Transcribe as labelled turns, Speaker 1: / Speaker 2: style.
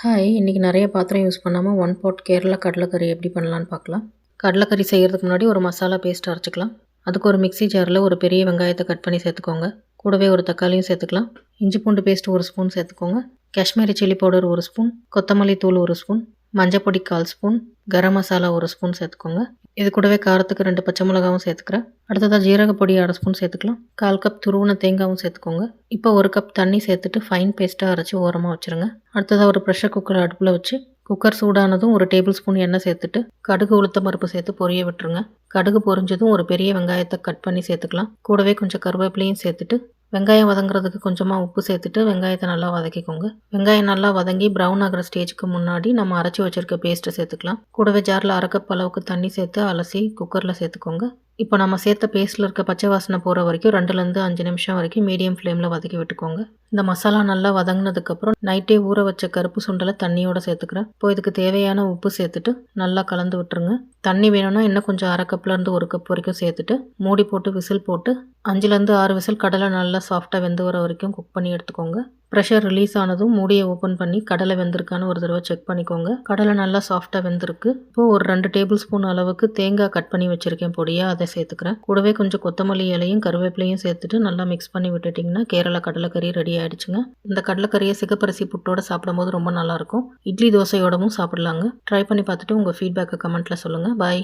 Speaker 1: Hi! இன்றைக்கி நிறைய பாத்திரம் யூஸ் பண்ணாமல் ஒன் பாட் கேரளா கடலைக்கறி எப்படி பண்ணலான்னு பார்க்கலாம். கடலைக்கறி செய்கிறதுக்கு முன்னாடி ஒரு மசாலா பேஸ்ட் அரைச்சிக்கலாம். அதுக்கு ஒரு மிக்ஸி ஜாரில் ஒரு பெரிய வெங்காயத்தை கட் பண்ணி சேர்த்துக்கோங்க. கூடவே ஒரு தக்காளியும் சேர்த்துக்கலாம். இஞ்சி பூண்டு பேஸ்ட் 1 ஸ்பூன் சேர்த்துக்கோங்க. காஷ்மீரி சில்லி பவுடர் 1 ஸ்பூன், கொத்தமல்லி தூள் 1 ஸ்பூன், மஞ்சப்பொடி 1/4 ஸ்பூன், கரம் மசாலா 1 ஸ்பூன் சேர்த்துக்கோங்க. இது கூடவே காரத்துக்கு 2 பச்சை மிளகாவும் சேர்த்துக்கிறேன். அடுத்ததாக ஜீரகப்பொடி 1/2 ஸ்பூன் சேர்த்துக்கலாம். 1/4 கப் துருவின தேங்காயும் சேர்த்துக்கோங்க. இப்போ 1 கப் தண்ணி சேர்த்துட்டு ஃபைன் பேஸ்ட்டாக அரைச்சி ஓரமாக வச்சுருங்க. அடுத்ததாக ஒரு ப்ரெஷர் குக்கர் அடுப்பில் வச்சு குக்கர் சூடானதும் 1 டேபிள் ஸ்பூன் எண்ணெய் சேர்த்துட்டு கடுகு உளுத்தம் பருப்பு சேர்த்து பொரிய விட்டுருங்க. கடுகு பொரிஞ்சதும் ஒரு பெரிய வெங்காயத்தை கட் பண்ணி சேர்த்துக்கலாம். கூடவே கொஞ்சம் கருவேப்பிலையும் சேர்த்துட்டு வெங்காயம் வதங்குறதுக்கு கொஞ்சமாக உப்பு சேர்த்துட்டு வெங்காயத்தை நல்லா வதக்கிக்கோங்க. வெங்காயம் நல்லா வதங்கி ப்ரௌன் ஆகிற ஸ்டேஜுக்கு முன்னாடி நம்ம அரைச்சி வச்சுருக்க பேஸ்ட்டை சேர்த்துக்கலாம். கூடவே ஜாரில் 1/2 கப் அளவுக்கு தண்ணி சேர்த்து அலசி குக்கரில் சேர்த்துக்கோங்க. இப்போ நம்ம சேர்த்த பேஸ்ட்டில் இருக்க பச்சை வாசனை போகிற வரைக்கும் 2லேருந்து 5 நிமிஷம் வரைக்கும் மீடியம் ஃப்ளேமில் வதக்கி விட்டுக்கோங்க. இந்த மசாலா நல்லா வதங்கினதுக்கப்புறம் நைட்டே ஊற வச்ச கருப்பு சுண்டலை தண்ணியோடு சேர்த்துக்கிறேன். இப்போ இதுக்கு தேவையான உப்பு சேர்த்துட்டு நல்லா கலந்து விட்டுருங்க. தண்ணி வேணும்னா இன்னும் கொஞ்சம் 1/2 கப்லேருந்து 1 கப் வரைக்கும் சேர்த்துட்டு மூடி போட்டு விசில் போட்டு 5லேருந்து 6 விசில் கடலை நல்லா சாஃப்டாக வெந்து வர வரைக்கும் குக் பண்ணி எடுத்துக்கோங்க. ப்ரெஷர் ரிலீஸ் ஆனதும் மூடியை ஓப்பன் பண்ணி கடலை வெந்திருக்கான்னு ஒரு தடவை செக் பண்ணிக்கோங்க. கடலை நல்லா சாஃப்டாக வெந்திருக்கு. இப்போது ஒரு 2 டேபிள் ஸ்பூன் அளவுக்கு தேங்காய் கட் பண்ணி வச்சுருக்கேன் பொடியாக, அதை சேர்த்துக்கிறேன். கூடவே கொஞ்சம் கொத்தமல்லி இலையும் கருவேப்பிலையும் சேர்த்துட்டு நல்லா மிக்ஸ் பண்ணி விட்டுட்டிங்கன்னா கேரளா கடலைக்கறி ரெடி ஆகிடுச்சுங்க. இந்த கடலைக்கறியை சிகப்பரிசி புட்டோடு சாப்பிடும்போது ரொம்ப நல்லாயிருக்கும். இட்லி தோசையோடவும் சாப்பிட்லாங்க. ட்ரை பண்ணி பார்த்துட்டு உங்கள் ஃபீட்பேக்கை கமெண்ட்டில் சொல்லுங்கள். பாய்.